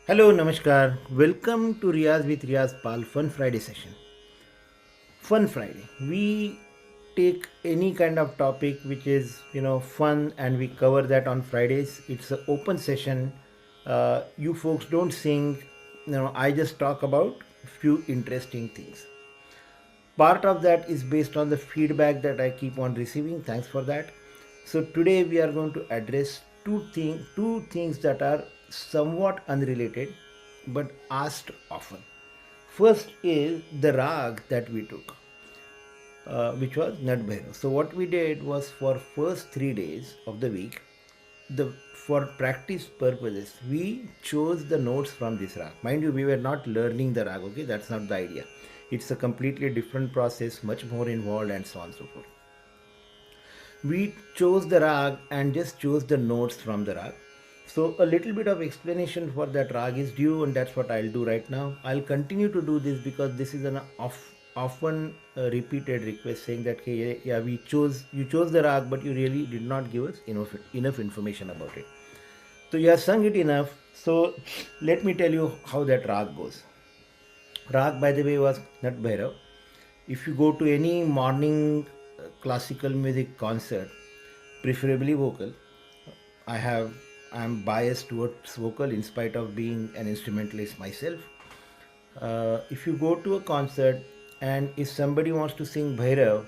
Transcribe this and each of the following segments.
Hello, Namaskar. Welcome to Riyaaz with RiyaazPal Fun Friday session. Fun Friday. We take any kind of topic which is fun and we cover that on Fridays. It's an open session. You folks don't sing. I just talk about few interesting things. Part of that is based on the feedback that I keep on receiving. Thanks for that. So today we are going to address two things that are somewhat unrelated but asked often. First is the Raag that we took, which was Nat Bhairav. So what we did was for first 3 days of the week, the for practice purposes, we chose the notes from this Raag. Mind you, we were not learning the Raag. Okay, that's not the idea. It's a completely different process, much more involved, and so on and so forth. We chose the Raag and just chose the notes from the Raag. So a little bit of explanation for that Raag is due, and that's what I'll do right now. I'll continue to do this because this is an often repeated request saying that, hey, yeah, you chose the Raag, but you really did not give us enough information about it. So you have sung it enough. So let me tell you how that Raag goes. Raag, by the way, was Nat Bhairav. If you go to any morning classical music concert, preferably vocal, I'm biased towards vocal in spite of being an instrumentalist myself. If you go to a concert and if somebody wants to sing Bhairav,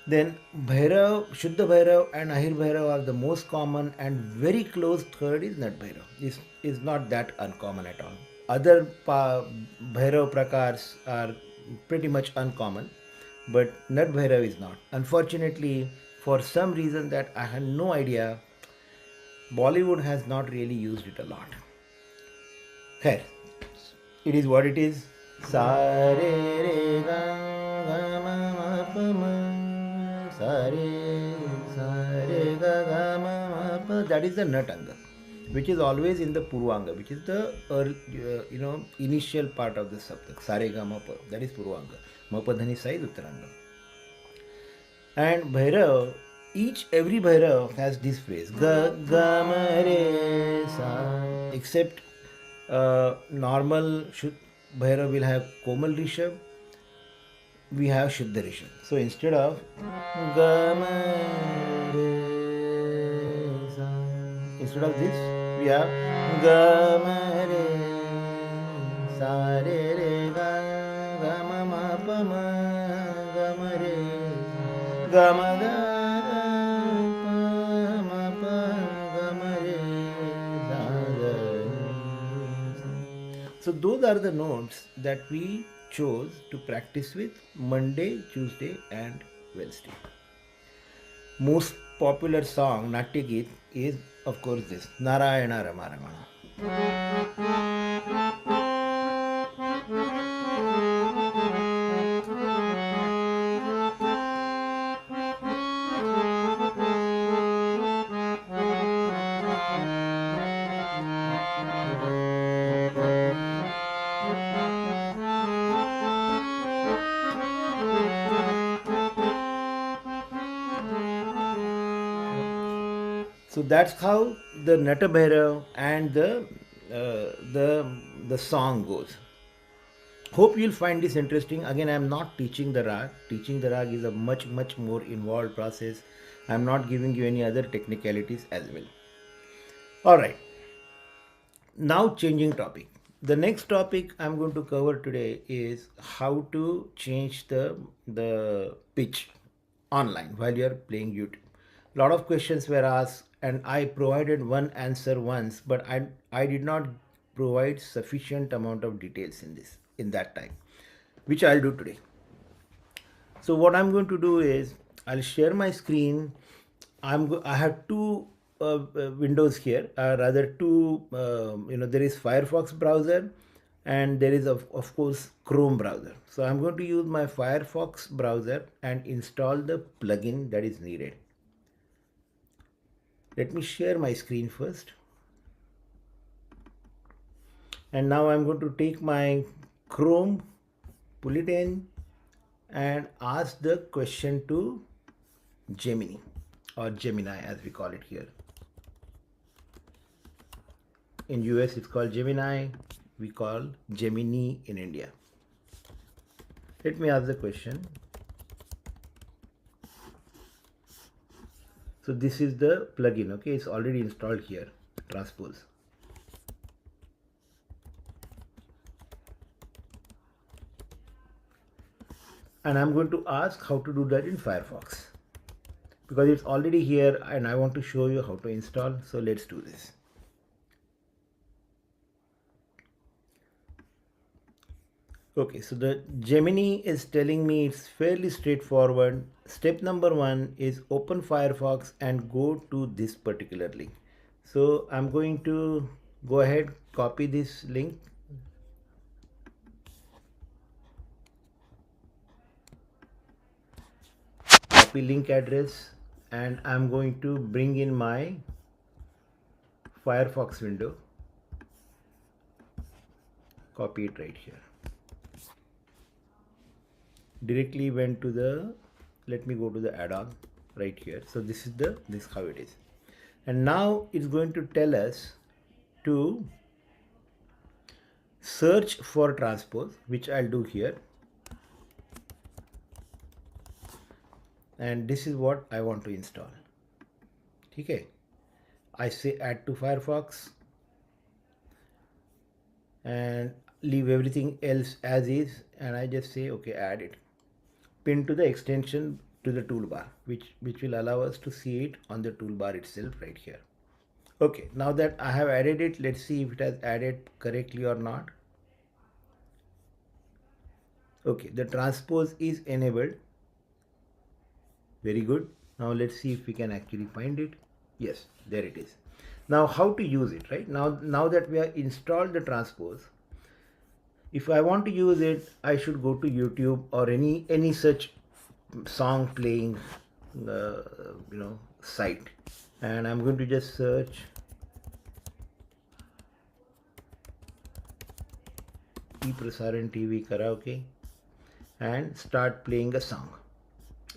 then Bhairav, Shuddha Bhairav and Ahir Bhairav are the most common, and very close third is Nat Bhairav. This is not that uncommon at all. Other Bhairav prakars are pretty much uncommon, but Nat Bhairav is not. Unfortunately, for some reason that I had no idea, Bollywood has not really used it a lot. Khair, it is what it is. Sa re re ga ga ma ma pa ma sa re ga ga ma ma pa. That is the Natanga, which is always in the Purvanga, which is the initial part of the Saptak. Sa re ga ma pa. That is Purvanga. Ma pa dhani sa is Uttaranga. And Bhairav, every Bhairav has this phrase ga ga ma re sa, except normal Bhairav will have Komal Rishabh, we have Shuddha Rishabh. So instead of ga ma re sa, instead of this we have ga ma re sa re re ga ga ma ma pa ma ga ma re ga ma ga pa ma pa ga ma re sa ga. So those are the notes that we chose to practice with Monday, Tuesday and Wednesday. Most popular song, Natya Geet, is of course this, Narayana Rama Ramana. So that's how the Nata Bhairav and the song goes. Hope you'll find this interesting. Again, I'm not teaching the Raag. Teaching the Raag is a much more involved process. I'm not giving you any other technicalities as well. Alright. Now changing topic. The next topic I'm going to cover today is how to change the pitch online while you're playing YouTube. A lot of questions were asked and I provided one answer once, but I did not provide sufficient amount of details in that time, which I'll do today. So what I'm going to do is I'll share my screen. I have two windows here, rather two. There is Firefox browser, and there is of course Chrome browser. So I'm going to use my Firefox browser and install the plugin that is needed. Let me share my screen first. And now I'm going to take my Chrome, pull it in, and ask the question to Gemini, or Gemini as we call it here. in US it's called Gemini, we call Gemini in India. Let me ask the question. So this is the plugin, okay, it's already installed here, transpose. And I'm going to ask how to do that in Firefox because it's already here and I want to show you how to install. So let's do this. Okay, so the Gemini is telling me it's fairly straightforward. Step number 1 is open Firefox and go to this particular link. So I'm going to go ahead, copy this link. Copy link address and I'm going to bring in my Firefox window. Copy it right here. Directly went to the, let me go to the add-on right here. So this is how it is. And now it's going to tell us to search for transpose, which I'll do here. And this is what I want to install. Okay. I say add to Firefox and leave everything else as is, and I just say okay, add it. Pin to the extension to the toolbar, which will allow us to see it on the toolbar itself right here. Okay, now that I have added it, let's see if it has added correctly or not. Okay, the transpose is enabled. Very good. Now let's see if we can actually find it. Yes, there it is. Now how to use it, right? Now that we have installed the transpose, if I want to use it, I should go to YouTube or any such song playing site, and I'm going to just search Prasaran TV karaoke and start playing a song.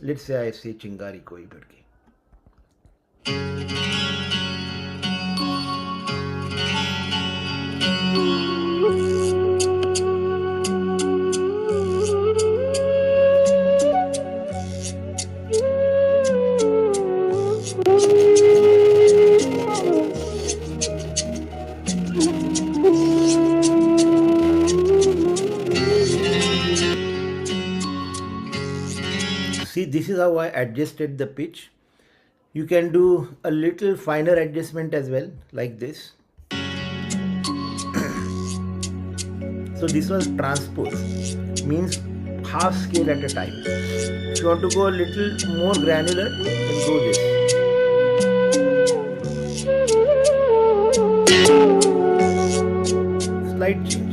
Let's say I say Chingari Koi Badke. See, this is how I adjusted the pitch. You can do a little finer adjustment as well, like this. So this was transpose, means half scale at a time. If you want to go a little more granular, then go this. Slight change.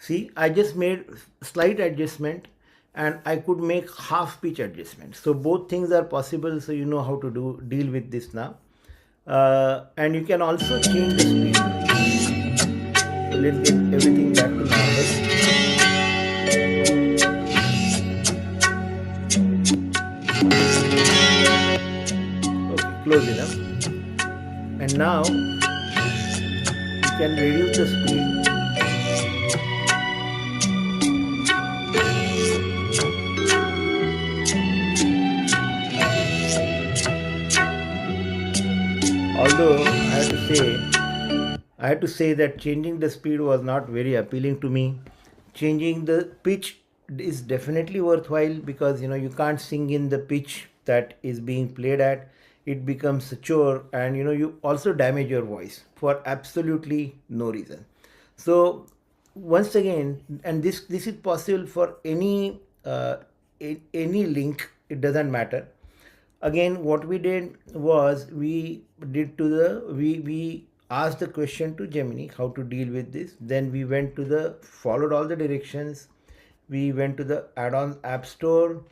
See, I just made slight adjustment and I could make half pitch adjustment. So both things are possible, so you know how to deal with this now. And you can also change the speed. So let's get everything back to normal. Okay, close enough. And now you can reduce the speed. Although I had to say that changing the speed was not very appealing to me. Changing the pitch is definitely worthwhile because you can't sing in the pitch that is being played at. It becomes a chore, and you also damage your voice for absolutely no reason. So once again, and this is possible for any link, it doesn't matter. Again, what we did was we asked the question to Gemini how to deal with this. Then we went to followed all the directions. We went to the add-on app store.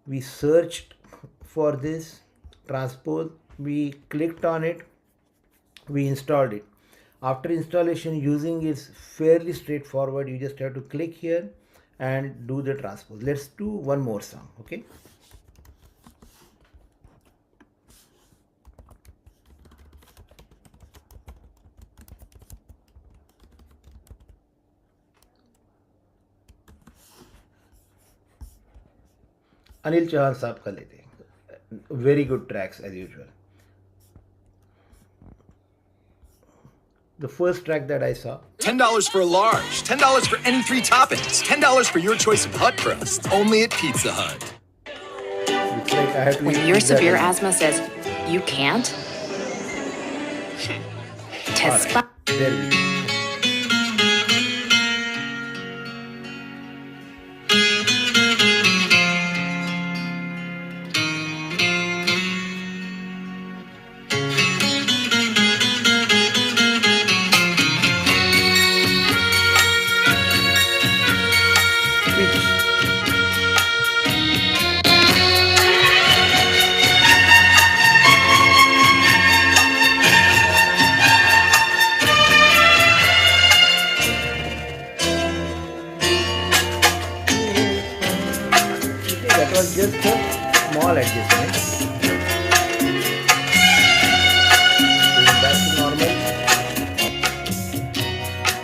We searched for this transpose. We clicked on it. We installed it. After installation, using is fairly straightforward. You just have to click here and do the transpose. Let's do one more song, okay? Anil Chauhan साहब का लेते हैं. Very good tracks as usual. The first track that I saw. $10 for a large, $10 for any 3 toppings, $10 for your choice of hut crust, only at Pizza Hut. Looks like I have to When eat your pizza severe again. asthma says you can't, test Alright, there we go. Pitch. Okay, that was just a small adjustment. Going back to normal.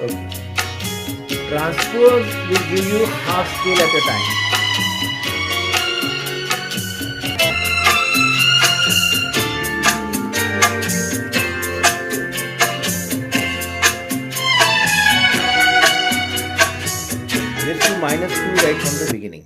Okay. Transpose will give you half scale at a time. Let's do -2 right from the beginning.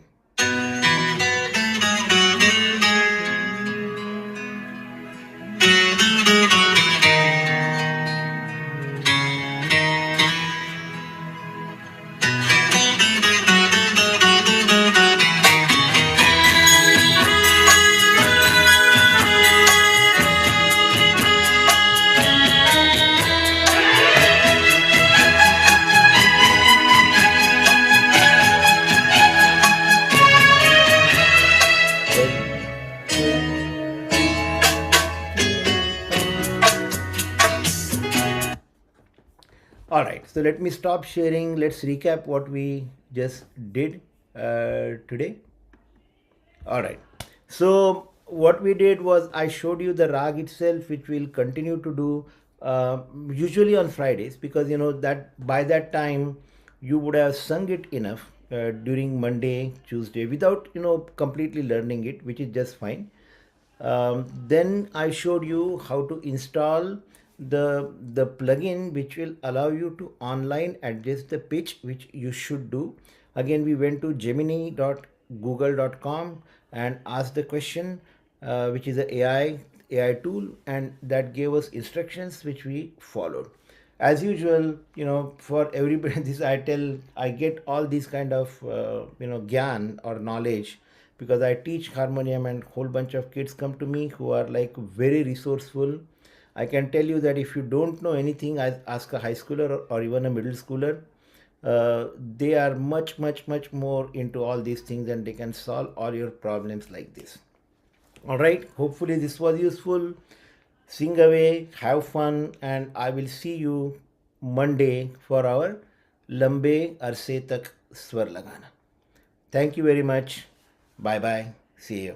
All right, so let me stop sharing. Let's recap what we just did today. All right, so what we did was I showed you the Raag itself, which we'll continue to do usually on Fridays, because you know that by that time you would have sung it enough during Monday, Tuesday without completely learning it, which is just fine. Then I showed you how to install the plugin which will allow you to online adjust the pitch, which you should do. Again, we went to gemini.google.com and asked the question, which is an AI tool, and that gave us instructions which we followed. As usual, for everybody, I get all these kind of gyan or knowledge because I teach harmonium, and whole bunch of kids come to me who are like very resourceful. I can tell you that if you don't know anything, ask a high schooler or even a middle schooler. They are much more into all these things, and they can solve all your problems like this. All right, hopefully this was useful. Sing away, have fun, and I will see you Monday for our Lambe Arse Tak Swar Lagana. Thank you very much. Bye bye. See you.